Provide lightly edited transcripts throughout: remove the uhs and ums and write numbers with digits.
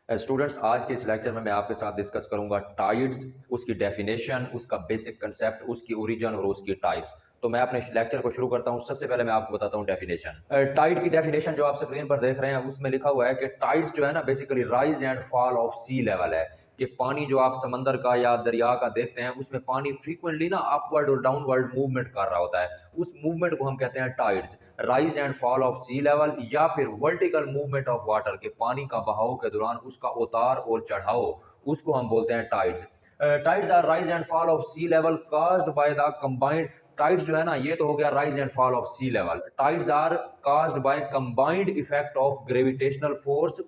Students, आज के इस लेक्चर में मैं आपके साथ डिस्कस करूंगा टाइड्स, उसकी डेफिनेशन, उसका बेसिक कंसेप्ट, उसकी ओरिजिन और उसकी टाइप्स। तो मैं अपने लेक्चर को शुरू करता हूं। सबसे पहले मैं आपको बताता हूं डेफिनेशन। टाइड की डेफिनेशन जो आप स्क्रीन पर देख रहे हैं उसमें लिखा हुआ है कि टाइड्स जो है ना basically rise and fall of sea level है। कि पानी जो आप समंदर का या दरिया का देखते हैं उसमें पानी फ्रीक्वेंटली ना अपवर्ड और डाउनवर्ड मूवमेंट कर रहा होता है। उस मूवमेंट को हम कहते हैं tides. Rise and fall of sea level या फिर वर्टिकल मूवमेंट ऑफ वाटर के पानी का बहाव के दौरान उसका उतार और चढ़ाव, उसको हम बोलते हैं tides. Tides are rise and fall of sea level caused by the combined. Tides जो है ना ये तो हो गया rise and fall of sea level. Tides are caused by combined effect of gravitational force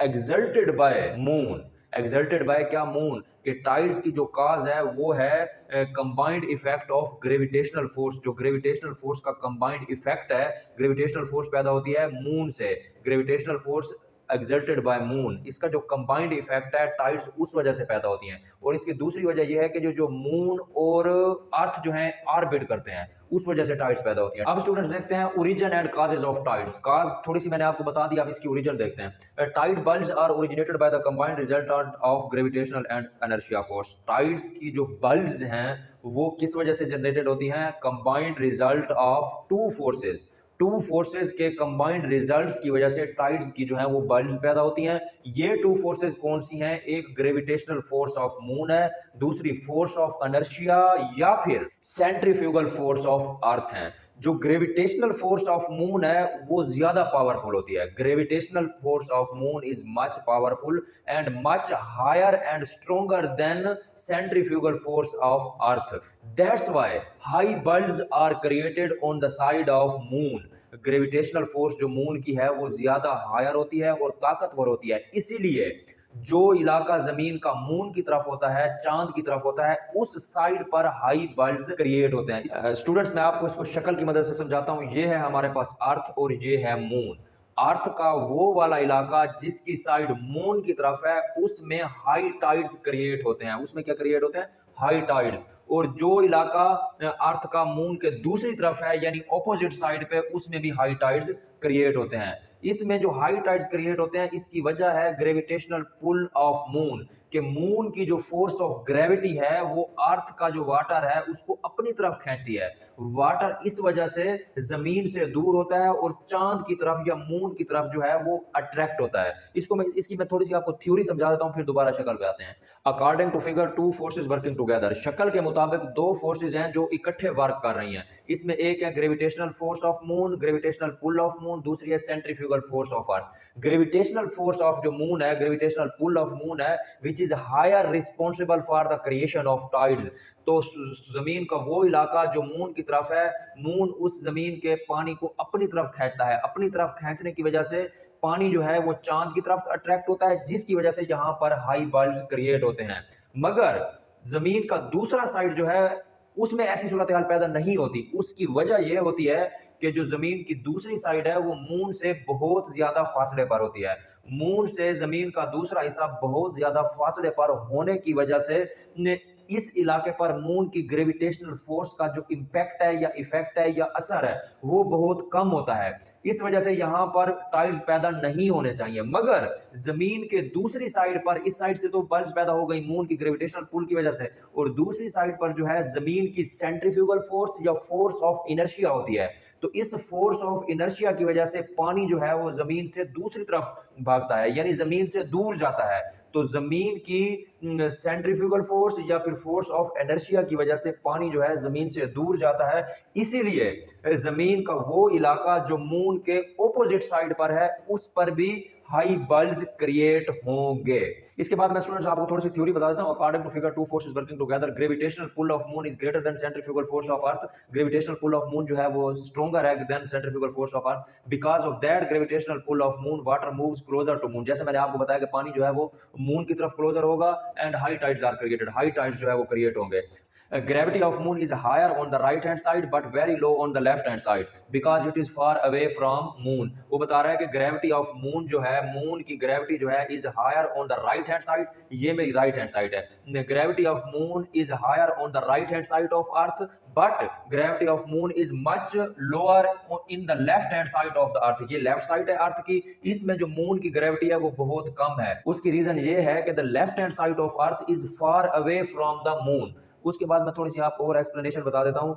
exerted by moon. Exerted by क्या? Moon. कि tides की जो काज है वो है combined effect of gravitational force. जो ग्रेविटेशनल फोर्स का कंबाइंड इफेक्ट है, ग्रेविटेशनल फोर्स पैदा होती है मून से। Gravitational force exerted bye moon, इसका जो कंबाइंड इफेक्ट है टाइड्स उस वजह से पैदा होती हैं। और इसकी दूसरी वजह यह है कि जो जो मून और अर्थ जो है ऑर्बिट करते हैं उस वजह से टाइड्स पैदा होती हैं। अब स्टूडेंट्स देखते हैं origin and causes of tides. Cause थोड़ी सी मैंने आपको बता दी, अब इसकी ओरिजिन देखते हैं। Tide bulges are originated by the combined resultant of gravitational and inertia force. Tides की जो बल्ब्स हैं वो किस वजह से जनरेटेड होती हैं? Combined result of two forces. Two forces के कंबाइंड रिजल्ट्स की वजह से टाइड्स की जो है वो बल्ब्स पैदा होती हैं। ये टू फोर्सेस कौन सी हैं? एक ग्रेविटेशनल फोर्स ऑफ मून है, दूसरी फोर्स ऑफ इनर्शिया या फिर सेंट्रीफ्यूगल फोर्स ऑफ अर्थ है। जो ग्रेविटेशनल फोर्स ऑफ मून है वो ज्यादा पावरफुल होती है। Gravitational force of moon is much powerful and much higher and stronger than centrifugal force of earth. That's why high bulges are created on the side of moon. Gravitational force जो moon की है वो ज्यादा higher होती है और ताकतवर होती है, इसीलिए जो इलाका जमीन का मून की तरफ होता है, चांद की तरफ होता है, उस साइड पर हाई बल्ब्स क्रिएट होते हैं। स्टूडेंट्स, मैं आपको इसको शक्ल की मदद से समझाता हूं। ये है हमारे पास अर्थ और ये है मून। अर्थ का वो वाला इलाका जिसकी साइड मून की तरफ है उसमें हाई टाइड्स क्रिएट होते हैं। उसमें क्या क्रिएट होते हैं? High tides. और जो इलाका अर्थ का मून के दूसरी तरफ है यानी ऑपोजिट साइड पे, उसमें भी हाई टाइड्स क्रिएट होते हैं। इसमें जो हाई टाइड्स क्रिएट होते हैं इसकी वजह है ग्रेविटेशनल पुल ऑफ मून। कि मून की जो फोर्स ऑफ ग्रेविटी है वो अर्थ का जो वाटर है उसको अपनी तरफ खींचती है। वाटर इस वजह से जमीन से दूर होता है और चांद की तरफ या मून की तरफ जो है वो अट्रैक्ट होता है। इसकी मैं थोड़ी सी आपको थ्योरी समझा देता हूं, फिर दोबारा शक्ल पे आते हैं। According to figure two forces working together. शक्ल के मुताबिक दो फोर्सेज हैं जो इकट्ठे वर्क कर रही हैं। इसमें एक है gravitational force of moon, gravitational pull of moon, दूसरी है centrifugal force of earth. Gravitational force of जो मून है, ग्रेविटेशनल पुल ऑफ मून है, which is higher responsible for the creation of tides. तो जमीन का वो इलाका जो मून की तरफ है, मून उस जमीन के पानी को अपनी तरफ खींचता है। अपनी तरफ खींचने की वजह से पानी जो है वो चांद की तरफ अट्रैक्ट होता है, जिसकी वजह से यहां पर हाई बल्ब्स क्रिएट होते हैं। मगर जमीन का दूसरा साइड जो है उसमें ऐसी सूरत हाल पैदा नहीं होती। उसकी वजह यह होती है कि जो जमीन की दूसरी साइड है वो मून से बहुत ज्यादा फासले पर होती है। मून से जमीन का दूसरा हिस्सा बहुत ज्यादा फासले पर होने की वजह से इस इलाके पर मून की ग्रेविटेशनल फोर्स का जो इंपैक्ट है या इफेक्ट है या असर है वो बहुत कम होता है। इस वजह से यहां पर टाइड्स पैदा नहीं होने चाहिए। मगर जमीन के दूसरी साइड पर, इस साइड से तो बल्ब्स पैदा हो गई मून की ग्रेविटेशनल पुल की वजह से, और दूसरी साइड पर जो है जमीन की सेंट्रीफ्यूगल फोर्स या फोर्स ऑफ इनर्शिया होती है। तो इस फोर्स ऑफ इनर्शिया की वजह से पानी जो है वो जमीन से दूसरी तरफ भागता है यानी जमीन से दूर जाता है। तो जमीन की सेंट्रीफ्यूगल फोर्स या फिर फोर्स ऑफ इनर्शिया की वजह से पानी जो है जमीन से दूर जाता है। इसीलिए जमीन का वो इलाका जो मून के ऑपोजिट साइड पर है उस पर भी हाई बल्ब्स क्रिएट होंगे। इसके बाद मैं स्टूडेंट्स आपको थोड़ी सी थ्योरी बता देता हूं। According to figure two forces working together, gravitational pull of moon is greater than centrifugal force of earth. Gravitational pull of moon जो है वो स्ट्रॉन्गर है than centrifugal force of earth. Because of that gravitational pull of moon water moves closer to moon. जैसे मैंने आपको बताया कि पानी जो है वो मून की तरफ क्लोजर होगा and high tides are created. High tides जो है वो क्रिएट होंगे। Gravity of moon is higher on the right hand side but very low on the left hand side because it is far away from moon. वो बता रहा है कि gravity of moon जो है, moon की gravity जो है is higher on the right hand side, ये मेरी right hand side है. Gravity of moon is higher on the right hand side of earth but gravity of moon is much lower in the left hand side of the earth. ये left side है earth की, इसमें जो moon की gravity है वो बहुत कम है. उसकी reason ये है कि the left hand side of earth is far away from the moon. उसके बाद मैं थोड़ी सी आपको और एक्सप्लेनेशन बता देता हूँ.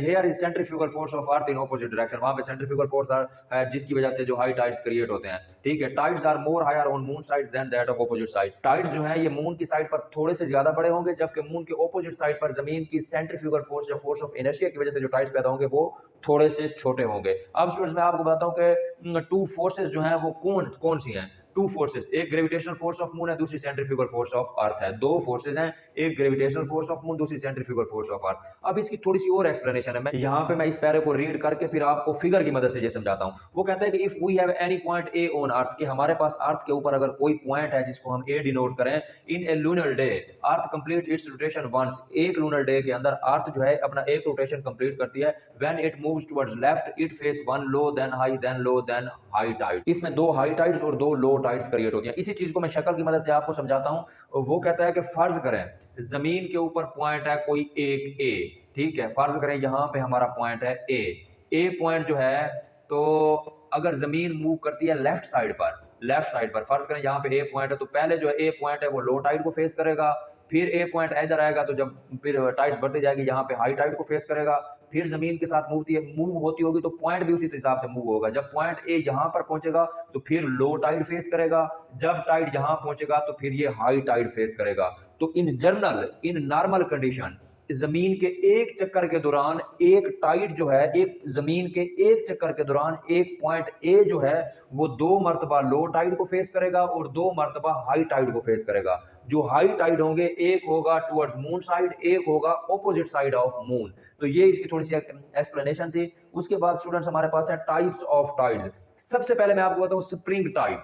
Here is centrifugal force of earth in opposite direction. वहां पे सेंट्रीफ्यूगल फोर्स है जिसकी वजह से जो हाई टाइड्स क्रिएट होते हैं. ठीक है, tides are more higher on moon side than that of opposite side. Tides जो है ये मून की साइड पर थोड़े से ज्यादा बड़े होंगे, जबकि मून के ऑपोजिट साइड पर जमीन की सेंट्रीफ्यूगल फोर्स या फोर्स ऑफ इनर्शिया की वजह से जो टाइड्स पैदा होंगे वो थोड़े से छोटे होंगे. अब स्टूडेंट्स मैं आपको बताता हूँ कि टू फोर्सेज जो है वो कौन कौन सी हैं. टू फोर्सेस, एक ग्रेविटेशनल फोर्स ऑफ मून है, दूसरी सेंट्रीफ्यूगल फोर्स ऑफ अर्थ है. दो फोर्सेस हैं, एक ग्रेविटेशनल फोर्स ऑफ मून, दूसरी सेंट्रीफ्यूगल फोर्स ऑफ अर्थ. अब इसकी थोड़ी सी और एक्सप्लेनेशन है. मैं यहाँ पे मैं इस पैरे को रीड करके फिर आपको फिगर की मदद से ये समझाता हूँ. वो कहता है कि if we have any point A on earth, कि हमारे पास अर्थ के ऊपर अगर कोई पॉइंट है जिसको हम ए डिनोट करें, in a lunar day earth complete its rotation once. एक लूनर डे के अंदर अर्थ जो है अपना एक रोटेशन कंप्लीट करती है. When it moves towards left it face one low then high then low then high tide. इसमें दो हाई टाइड्स और दो लो टाइड्स क्रिएट होती हैं. इसी चीज को मैं शक्ल की मदद से आपको समझाता हूं. वो कहता है कि फर्ज करें जमीन के ऊपर पॉइंट है कोई एक ए. ठीक है, फर्ज करें यहां पे हमारा पॉइंट है ए पॉइंट जो है, तो अगर जमीन मूव करती है लेफ्ट साइड पर फर्ज करें यहाँ पे ए पॉइंट है, तो पहले जो ए पॉइंट है वो लो टाइड को फेस करेगा. फिर ए पॉइंट इधर आएगा, तो जब फिर टाइड्स बढ़ती जाएगी यहाँ पे हाई टाइड को फेस करेगा. फिर जमीन के साथ मूव होती होगी तो पॉइंट भी उसी हिसाब से मूव होगा. जब पॉइंट ए यहाँ पर पहुंचेगा तो फिर लो टाइड फेस करेगा. जब टाइड यहाँ पहुंचेगा तो फिर ये हाई टाइड फेस करेगा. तो in general, in normal condition, जमीन के एक चक्कर के दौरान एक टाइड जो है, एक जमीन के एक चक्कर के दौरान एक पॉइंट ए जो है वो दो मर्तबा लो टाइड को फेस करेगा और दो मर्तबा हाई टाइड को फेस करेगा. जो हाई टाइड होंगे, एक होगा टुवर्ड्स मून साइड, एक होगा ऑपोजिट साइड ऑफ मून. तो ये इसकी थोड़ी सी एक्सप्लेनेशन थी. उसके बाद स्टूडेंट्स हमारे पास है टाइप्स ऑफ टाइड्स. सबसे पहले मैं आपको बताऊं स्प्रिंग टाइड.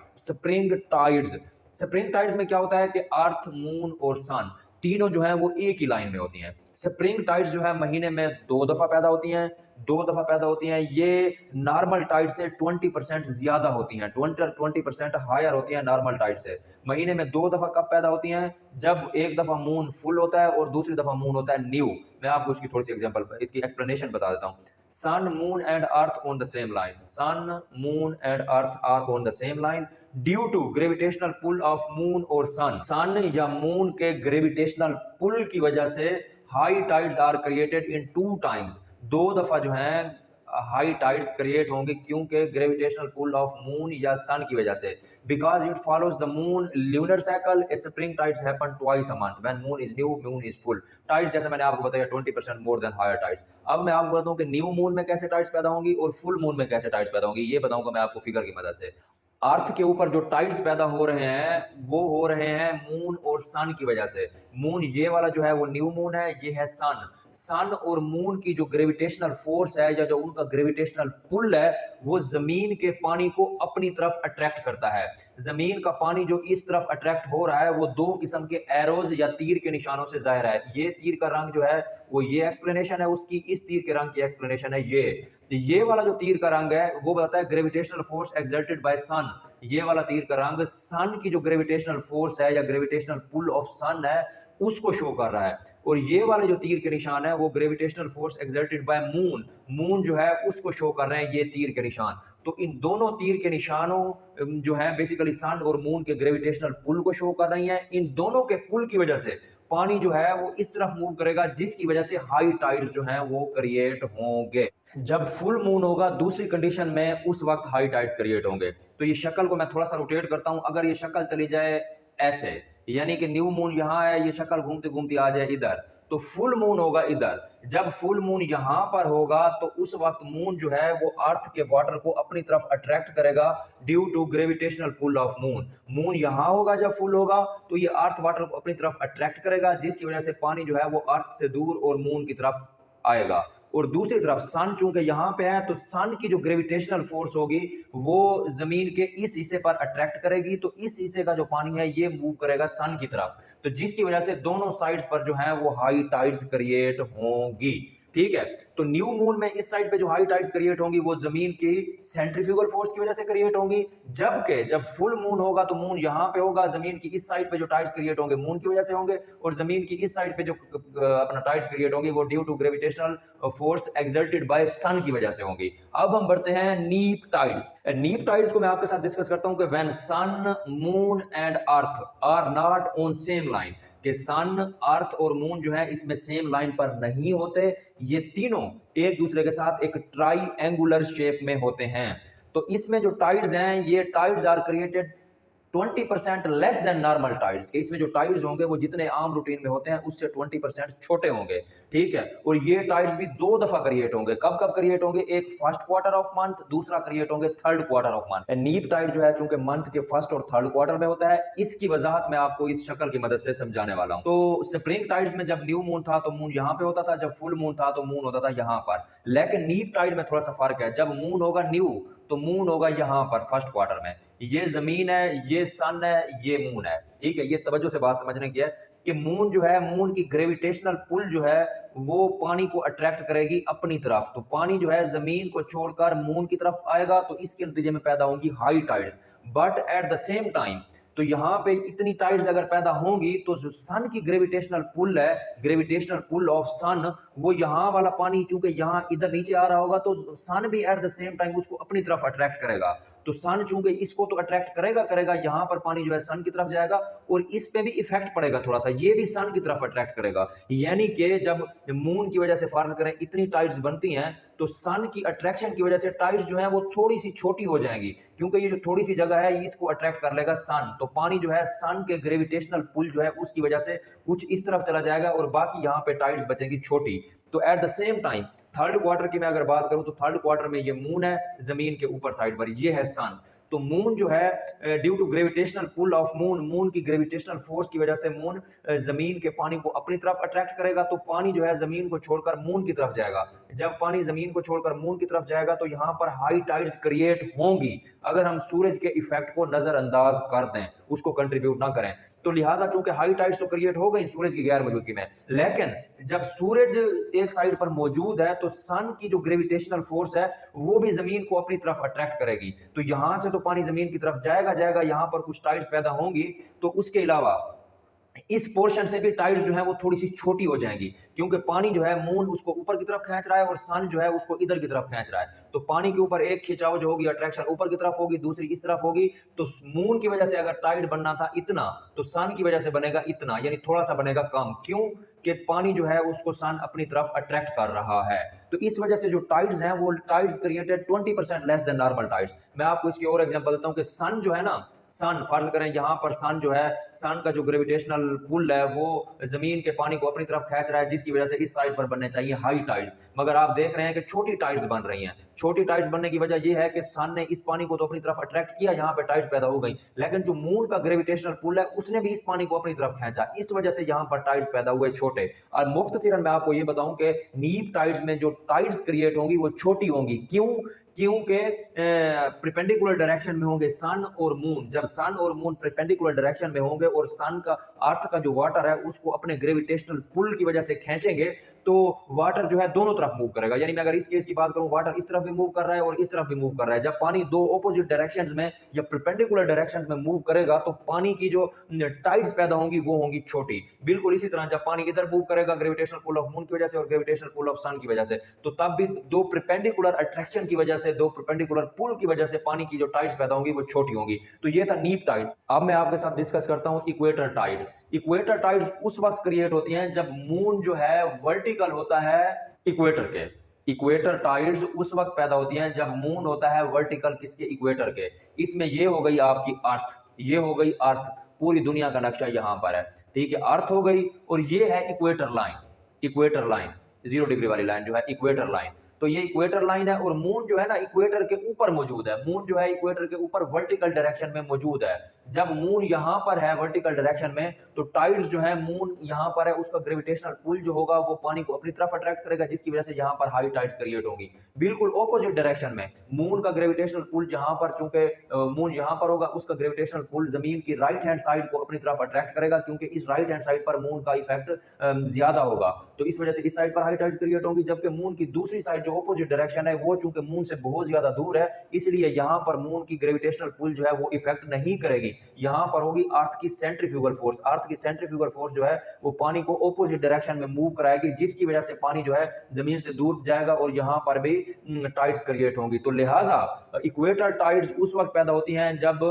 स्प्रिंग टाइड्स में क्या होता है कि अर्थ, मून और सन तीनों जो है वो एक ही लाइन में होती हैं. स्प्रिंग टाइड्स जो है महीने में दो दफा पैदा होती हैं. ये नॉर्मल टाइड से 20% ज्यादा होती हैं, 20% हायर होती हैं नॉर्मल टाइड से. महीने में दो दफा कब पैदा होती हैं? जब एक दफा मून फुल होता है और दूसरी दफा मून होता है न्यू. मैं आपको इसकी थोड़ी सी एग्जांपल, इसकी एक्सप्लेनेशन बता देता हूँ. Sun, moon and earth on the same line. Sun, moon and earth are on the same line due to gravitational pull of moon और सन या मून के ग्रेविटेशनल पुल की वजह से high tides are created in 2 times. दो दफा जो है हाई टाइड्स क्रिएट होंगे, क्योंकि ग्रेविटेशनल पुल ऑफ मून या सन की वजह से. Because it follows the moon lunar cycle, spring tides happen twice a month when moon is new, moon is full. Tides जैसे मैंने आपको बताया 20% मोर देन हायर टाइड्स. अब मैं आपको बताऊं कि न्यू मून में कैसे टाइड्स पैदा होंगी और फुल मून में कैसे टाइड्स पैदा होंगी. ये बताऊंगा मैं आपको फिगर की मदद से. अर्थ के ऊपर जो टाइड्स पैदा हो रहे हैं वो हो रहे हैं मून और सन की वजह से. मून ये वाला जो है वो न्यू मून है, ये है सन और मून की जो ग्रेविटेशनल फोर्स है या जो उनका ग्रेविटेशनल पुल है वो जमीन के पानी को अपनी तरफ अट्रैक्ट करता है. जमीन का पानी जो इस तरफ अट्रैक्ट हो रहा है वो दो किस्म के एरोज या तीर के निशानों से जाहिर है. ये तीर का रंग जो है वो ये एक्सप्लेनेशन है उसकी, इस तीर के रंग की एक्सप्लेनेशन है ये वाला जो तीर का रंग है वो बताता है ग्रेविटेशनल फोर्स एक्सर्टेड बाय सन. ये वाला तीर का रंग सन की जो ग्रेविटेशनल फोर्स है या ग्रेविटेशनल पुल ऑफ सन है उसको शो कर रहा है. और ये वाले जो तीर के निशान है वो gravitational force exerted bye moon जो है उसको शो कर रहे हैं ये तीर के निशान. तो इन दोनों तीर के निशानों जो है बेसिकली सन और मून के ग्रेविटेशनल पुल को शो कर रही हैं. इन दोनों के पुल की वजह से पानी जो है वो इस तरफ मूव करेगा, जिसकी वजह से हाई टाइड्स जो है वो क्रिएट होंगे. जब फुल मून होगा दूसरी कंडीशन में उस वक्त हाई टाइड्स क्रिएट होंगे. तो ये शक्ल को मैं थोड़ा सा रोटेट करता हूं. अगर ये शक्ल चली जाए ऐसे, यानी कि न्यू मून यहां है, ये शक्ल घूमती घूमती आ जाए इधर, तो फुल मून होगा इधर. जब फुल मून यहां पर होगा तो उस वक्त मून जो है वो अर्थ के वाटर को अपनी तरफ अट्रैक्ट करेगा due to gravitational pull of moon यहां होगा. जब फुल होगा तो ये अर्थ वाटर को अपनी तरफ अट्रैक्ट करेगा, जिसकी वजह से पानी जो है वो अर्थ से दूर और मून की तरफ आएगा. और दूसरी तरफ सन चूंकि यहाँ पे है तो सन की जो ग्रेविटेशनल फोर्स होगी वो जमीन के इस हिस्से पर अट्रैक्ट करेगी, तो इस हिस्से का जो पानी है ये मूव करेगा सन की तरफ, तो जिसकी वजह से दोनों साइड्स पर जो है वो हाई टाइड्स क्रिएट होंगी। ठीक है, तो न्यू मून में इस साइड पे जो हाई टाइड्स क्रिएट होंगी वो जमीन की सेंट्रीफ्यूगल फोर्स की वजह से क्रिएट होंगी, जबकि जब फुल मून होगा तो मून यहाँ पे होगा, जमीन की इस साइड पे जो टाइड्स क्रिएट होंगे मून की वजह से होंगे, और जमीन की इस साइड पे जो अपना टाइड्स क्रिएट होंगी वो due to gravitational force exerted by sun की वजह से होंगी। अब हम बढ़ते हैं नीप टाइड्स। नीप टाइड्स को मैं आपके साथ डिस्कस करता हूं कि when sun moon and earth are not on same line, कि सन अर्थ और मून जो है इसमें सेम लाइन पर नहीं होते, ये तीनों एक दूसरे के साथ एक ट्राइएंगुलर शेप में होते हैं। तो इसमें जो टाइड्स हैं ये tides are created 20% less than normal tides, के इसमें जो टाइड्स होंगे वो जितने आम रूटीन में होते हैं उससे 20% छोटे होंगे। ठीक है, और ये टाइड्स भी दो दफा क्रिएट होंगे। कब कब क्रिएट होंगे? एक फर्स्ट क्वार्टर ऑफ मंथ, दूसरा क्रिएट होंगे थर्ड क्वार्टर ऑफ मंथ। नीप टाइड जो है चूंकि मंथ के फर्स्ट और थर्ड क्वार्टर में होता है, इसकी वजाहत मैं आपको इस शक्ल की मदद से समझाने वाला हूं। तो स्प्रिंग टाइड्स में जब न्यू मून था तो मून यहाँ पे होता था, जब फुल मून था तो मून होता था यहाँ पर। लेकिन नीप टाइड में थोड़ा सा फर्क है, जब मून होगा न्यू तो मून होगा यहाँ पर फर्स्ट क्वार्टर में। ये जमीन है, ये सन है, ये मून है। ठीक है, ये तवज्जो से बात समझने की है कि मून जो है, मून की ग्रेविटेशनल पुल जो है वो पानी को अट्रैक्ट करेगी अपनी तरफ, तो पानी जो है जमीन को छोड़कर मून की तरफ आएगा, तो इसके नतीजे में पैदा होंगी high tides. But at the same time तो यहाँ पे इतनी टाइड्स अगर पैदा होंगी तो जो सन की ग्रेविटेशनल पुल है, ग्रेविटेशनल पुल ऑफ सन, वो यहाँ वाला पानी चूंकि यहाँ इधर नीचे आ रहा होगा तो सन भी एट द सेम टाइम उसको अपनी तरफ अट्रैक्ट करेगा। तो सन चूंकि इसको तो अट्रैक्ट करेगा करेगा, यहाँ पर पानी जो है सन की तरफ जाएगा और इस पे भी इफेक्ट पड़ेगा थोड़ा सा, ये भी सन की तरफ अट्रैक्ट करेगा। यानी कि जब मून की वजह से फर्ज करें इतनी टाइड्स बनती हैं तो सन की अट्रैक्शन की वजह से टाइड्स जो है वो थोड़ी सी छोटी हो जाएंगी, क्योंकि ये जो थोड़ी सी जगह है इसको अट्रैक्ट कर लेगा सन, तो पानी जो है सन के ग्रेविटेशनल पुल जो है उसकी वजह से कुछ इस तरफ चला जाएगा और बाकी यहाँ पे टाइड्स बचेंगी छोटी। तो at the same time third quarter की मैं अगर बात करूं तो थर्ड क्वार्टर में ये मून है जमीन के ऊपर साइड पर, ये है सन। तो मून जो है due to gravitational pull of moon, moon की ग्रेविटेशनल फोर्स की वजह से मून जमीन के पानी को अपनी तरफ अट्रैक्ट करेगा, तो पानी जो है जमीन को छोड़कर मून की तरफ जाएगा। जब पानी जमीन को छोड़कर मून की तरफ जाएगा तो यहाँ पर हाई टाइड्स क्रिएट होंगी अगर हम सूरज के इफेक्ट को नजरअंदाज कर दें, उसको कंट्रीब्यूट ना करें। तो लिहाजा चूंकि हाई टाइड्स तो क्रिएट हो गई सूरज की गैर मौजूदगी में, लेकिन जब सूरज एक साइड पर मौजूद है तो सन की जो ग्रेविटेशनल फोर्स है वो भी जमीन को अपनी तरफ अट्रैक्ट करेगी, तो यहां से तो पानी जमीन की तरफ जाएगा जाएगा, यहां पर कुछ टाइड्स पैदा होंगी, तो उसके अलावा इस पोर्शन से भी टाइड्स जो है वो थोड़ी सी छोटी हो जाएंगी, क्योंकि पानी जो है मून उसको ऊपर की तरफ खींच रहा है और सन जो है उसको इधर की तरफ खींच रहा है, तो पानी के ऊपर एक खिंचाव जो होगी, अट्रैक्शन ऊपर की तरफ होगी, दूसरी इस तरफ होगी। तो मून की वजह से अगर टाइड बनना था इतना तो सन की वजह से बनेगा इतना, यानी थोड़ा सा बनेगा कम। क्यों? कि पानी जो है उसको सन अपनी तरफ अट्रैक्ट कर रहा है। तो इस वजह से जो टाइड्स हैं वो tides created 20% less than normal tides. मैं आपको इसकी और एग्जांपल देता हूं कि सन जो है ना, सन फर्ज करें यहाँ पर सन जो है, सन का जो ग्रेविटेशनल पुल है वो जमीन के पानी को अपनी तरफ खींच रहा है, जिसकी वजह से इस साइड पर बनने चाहिए हाई टाइड्स, मगर आप देख रहे हैं कि छोटी टाइड्स बन रही हैं। छोटी टाइड्स बनने की वजह यह है कि सन ने इस पानी को तो अपनी तरफ अट्रैक्ट किया, यहाँ पे टाइड्स पैदा हो गई, लेकिन जो मून का ग्रेविटेशनल पुल है उसने भी इस पानी को अपनी तरफ खींचा, इस वजह से यहाँ पर टाइड्स पैदा हुए छोटे। और मुख्तसरन मैं आपको ये बताऊं कि नीप टाइड्स में जो टाइड्स क्रिएट होंगी वो छोटी होंगी। क्यों? क्योंकि परपेंडिकुलर डायरेक्शन में होंगे सन और मून। जब सन और मून परपेंडिकुलर डायरेक्शन में होंगे और सन का, अर्थ का जो वाटर है उसको अपने ग्रेविटेशनल पुल की वजह से खींचेंगे तो वाटर जो है दोनों तरफ मूव करेगा। यानी मैं अगर इस केस की बात करूं, वाटर इस तरफ भी मूव कर रहा है और इस तरफ भी मूव कर रहा है। जब पानी दो ऑपोजिट डायरेक्शंस में या परपेंडिकुलर डायरेक्शंस में मूव करेगा तो पानी की जो टाइड्स पैदा होंगी वो होंगी छोटी। बिल्कुल इसी तरह जब पानी इधर मूव करेगा ग्रेविटेशनल पुल ऑफ मून की वजह से और ग्रेविटेशनल पुल ऑफ सन की वजह से, तो तब भी दो परपेंडिकुलर अट्रैक्शन की वजह से, दो परपेंडिकुलर पुल की वजह से पानी की जो टाइड्स पैदा होंगी वो छोटी होंगी। तो ये था नीप टाइड। अब मैं आपके साथ डिस्कस करता हूं इक्वेटर टाइड्स। इक्वेटर टाइड्स उस वक्त क्रिएट होती हैं जब मून जो है वर्टिकल होता है इक्वेटर के। इक्वेटर टाइड्स उस वक्त पैदा होती हैं जब मून होता है वर्टिकल किसके? इक्वेटर के। इसमें ये हो गई आपकी अर्थ, ये हो गई अर्थ, पूरी दुनिया का नक्शा यहां पर है, ठीक है, अर्थ हो गई, और ये है equator line. Equator line 0 degree वाली लाइन जो है इक्वेटर लाइन, तो ये इक्वेटर लाइन है। और मून जो है ना इक्वेटर के ऊपर मौजूद है, मून जो है इक्वेटर के ऊपर वर्टिकल डायरेक्शन में मौजूद है। जब मून यहाँ पर है वर्टिकल डायरेक्शन में, तो टाइड्स जो है मून यहाँ पर है, उसका ग्रेविटेशनल पुल जो होगा वो पानी को अपनी तरफ अट्रैक्ट करेगा, जिसकी वजह से यहाँ पर हाई टाइड्स क्रिएट होंगी। बिल्कुल ऑपोजिट डायरेक्शन में मून का ग्रेविटेशनल पुल जहाँ पर, चूंकि मून यहाँ पर होगा, उसका ग्रेविटेशनल पुल जमीन की राइट हैंड साइड को अपनी तरफ अट्रैक्ट करेगा, क्योंकि इस राइट हैंड साइड पर मून का इफेक्ट ज्यादा होगा। तो इस वजह से इस साइड पर हाई टाइड्स क्रिएट होंगी, जबकि मून की दूसरी साइड जो ऑपोजिट डायरेक्शन है वो चूंकि मून से बहुत ज्यादा दूर है, इसलिए यहाँ पर मून की ग्रेविटेशनल पुल जो है वो इफेक्ट नहीं करेगी। यहाँ पर होगी अर्थ की सेंट्रीफ्यूगल फोर्स। अर्थ की सेंट्रीफ्यूगल फोर्स जो है वो पानी को ऑपोजिट डायरेक्शन में मूव कराएगी, जिसकी वजह से पानी जो है जमीन से दूर जाएगा और यहाँ पर भी टाइड्स क्रिएट होंगी। तो लिहाजा इक्वेटर टाइड्स उस वक्त पैदा होती हैं जब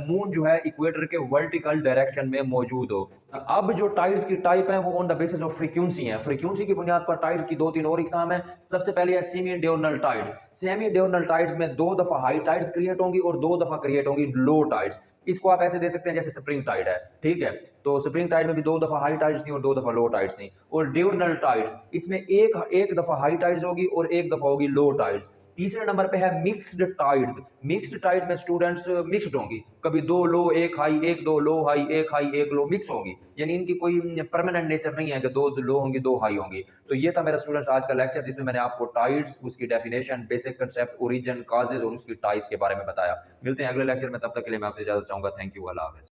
मून जो है इक्वेटर के वर्टिकल डायरेक्शन में मौजूद हो। अब जो टाइड्स की टाइप है वो on the basis of frequency है। फ्रीक्वेंसी की बुनियाद पर टाइड्स की दो तीन और इकसाम है। सबसे पहले है सेमी डियोर्नल टाइड्स। सेमी डियोर्नल टाइड्स में 2 दफा हाई टाइड्स क्रिएट होंगी और 2 दफा क्रिएट होंगी लो टाइड्स। इसको आप ऐसे दे सकते हैं जैसे स्प्रिंग टाइड है, ठीक है। तो स्प्रिंग टाइड में भी 2 दफा हाई टाइड्स थी और 2 दफा लो टाइड्स थी। और डियोर्नल टाइड्स, इसमें एक दफा हाई टाइड्स होगी और एक दफा होगी लो टाइड्स। तीसरे नंबर पे है मिक्स्ड टाइड्स। मिक्स्ड टाइड में स्टूडेंट्स मिक्स्ड होंगी, कभी 2 लो 1 हाई, 1 2 लो हाई, 1 हाई 1 लो, मिक्स होंगी, यानी इनकी कोई परमानेंट नेचर नहीं है कि 2 लो होंगी 2 हाई होंगी। तो ये था मेरा स्टूडेंट्स आज का लेक्चर, जिसमें मैंने आपको टाइड्स, उसकी definition, basic concept, origin, causes और उसकी टाइप्स के बारे में बताया। मिलते हैं अगले लेक्चर में, तब तक के लिए मैं आपसे इजाजत चाहूंगा। Thank you, Allah Hafiz.